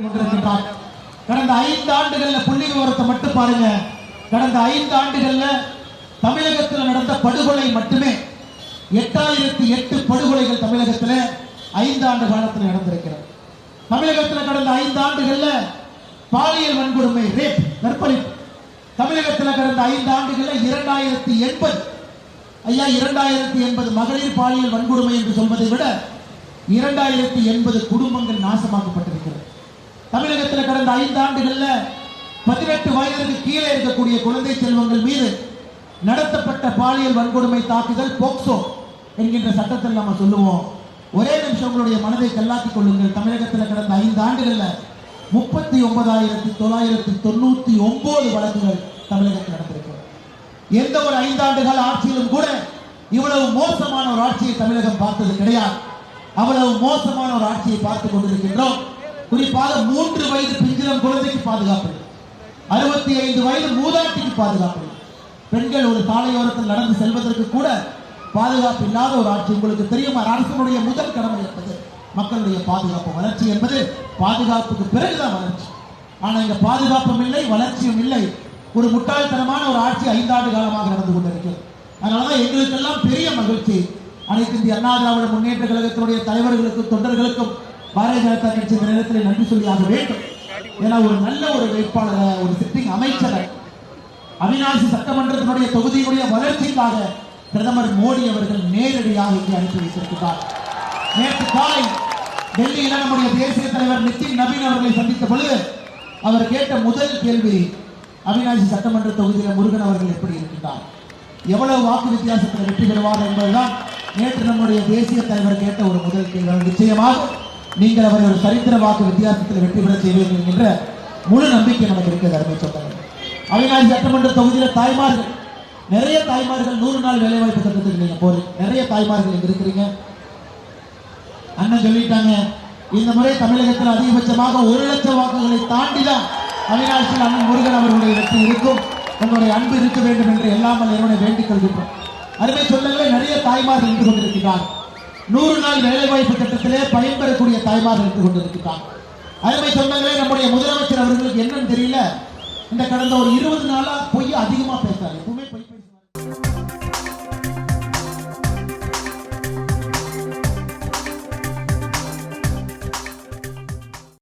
கடந்த 5 ஆண்டுகள்ல புள்ளி விவரத்தை மட்டும் பாருங்க. கடந்த 5 ஆண்டுகள்ல தமிழகத்தில் நடந்த படுகொலை மட்டுமே 8008 படுகொலைகள் தமிழகத்தில் 5 ஆண்டு காலத்தில் நடந்திருக்கிறது. தமிழகத்தில் கடந்த 5 ஆண்டுகள்ல பாலியல் வன்கொடுமை, ரேப், கற்பழிப்பு தமிழகத்தில் கடந்த 5 ஆண்டுகள்ல 2080 ஐயா 2080 மகளிர் பாலியல் வன்கொடுமை என்று சொல்வதை விட 2080 குடும்பங்கள் நாசமாக்கப்பட்டிருக்கிறது. தமிழகத்தில் கடந்த 5 ஆண்டுகள்ல 18 வயதுக்கு கீழே இருக்கக்கூடிய குழந்தை செல்வங்கள் மீது நடத்தப்பட்ட பாலியல் வன்கொடுமை தாக்குதல் போக்சோ என்கின்ற சட்டத்தில் நம்ம சொல்லுவோம். ஒரே நிமிஷம் உங்களுடைய மனதை கல்லாக்கிக் கொள்ளுங்கள். தமிழகத்தில் கடந்த 5 ஆண்டுகள்ல 39,999 வழக்குகள் தமிழகத்தில் நடந்திருக்கிறது. எந்த ஒரு 5 ஆண்டுகால ஆட்சியிலும் கூட இவ்வளவு மோசமான ஒரு ஆட்சியை தமிழகம் பார்த்தது கிடையாது. அவ்வளவு மோசமான ஒரு ஆட்சியை பார்த்துக் கொண்டிருக்கின்றோம். குறிப்பாக 3 வயது பிஞ்சிலம் குழந்தைக்கு பாதுகாப்பு, 65 வயது மூதாட்டிக்கு பாதுகாப்பு, பெண்கள் ஒரு சாலையோரத்தில் நடந்து செல்வதற்கு கூட பாதுகாப்பு இல்லாத ஒரு ஆட்சி. உங்களுக்கு தெரியும், அரசுடைய முதல் கடமை என்பது மக்களுடைய பாதுகாப்பு. வளர்ச்சி என்பது பாதுகாப்புக்கு பிறகுதான் வளர்ச்சி. ஆனா இங்க பாதுகாப்பும் இல்லை, வளர்ச்சியும் இல்லை. ஒரு முட்டாள்தனமான ஒரு ஆட்சி 5 ஆண்டு காலமாக நடந்து கொண்டிருக்கிறது. அதனாலதான் எங்களுக்கெல்லாம் பெரிய மகிழ்ச்சி. அனைத்து இந்திய அண்ணா திராவிட முன்னேற்ற கழகத்தினுடைய தலைவர்களுக்கும் தொண்டர்களுக்கும் பாரதிய ஜனதா கட்சி இந்த நேரத்தில் நன்றி சொல்லியாக வேண்டும். ஏன்னா ஒரு நல்ல ஒரு வேட்பாளரை, ஒரு சிட்டிங் அமைச்சரை அவிநாசி சட்டமன்றத்தினுடைய தொகுதியினுடைய வளர்ச்சிக்காக பிரதமர் மோடி அவர்கள் நேரடியாக இங்கே அனுப்பி வைத்திருக்கிறார். நேற்று காலை டெல்லியில நம்முடைய தேசிய தலைவர் நிதின் நவீன் அவர்களை சந்தித்த பொழுது அவர் கேட்ட முதல் கேள்வி, அவிநாசி சட்டமன்ற தொகுதியில் முருகன் அவர்கள் எப்படி இருக்கின்றார், எவ்வளவு வாக்கு வித்தியாசத்தில் வெற்றி பெறுவார் என்பதுதான் நேற்று நம்முடைய தேசிய தலைவர் கேட்ட ஒரு முதல் கேள்வி. நிச்சயமாக நீங்கள் அவரை ஒரு சரித்திர வாக்கு வித்தியாசத்தில் வெற்றி பெற செய்வீர்கள் என்கின்ற முழு நம்பிக்கை நமக்கு இருக்கிறது. அருமை சொன்னாங்க. அவிநாசி சட்டமன்ற தொகுதியில் தாய்மார்கள், நிறைய தாய்மார்கள் 100 நாள் வேலைவாய்ப்பு திட்டத்துக்கு நீங்க போறீங்க. நிறைய தாய்மார்கள் இங்க இருக்கிறீங்க. அண்ணன் சொல்லிட்டாங்க, இந்த முறை தமிழகத்தில் அதிகபட்சமாக 1 லட்சம் வாக்குகளை தாண்டிதான் அவிநாசியில் அண்ணன் முருகன் அவர்களுடைய வெற்றி இருக்கும். உங்களுடைய அன்பு இருக்க வேண்டும் என்று எல்லாமல் இறைவனை வேண்டிக் கொள்கின்றோம். அருமை சொல்லங்களே, நிறைய தாய்மார்கள் இருந்து கொண்டிருக்கிறார். 100 நாள் வேலைவாய்ப்பு திட்டத்திலே பயன்பெறக்கூடிய தாய்மார்கள் இருந்து கொண்டிருக்கிறார். அருமை சொந்தங்களே, நம்முடைய முதலமைச்சர் அவர்களுக்கு என்னன்னு தெரியல, இந்த கடந்த ஒரு 20 நாளா பொய் அதிகமா பேசுறாரு.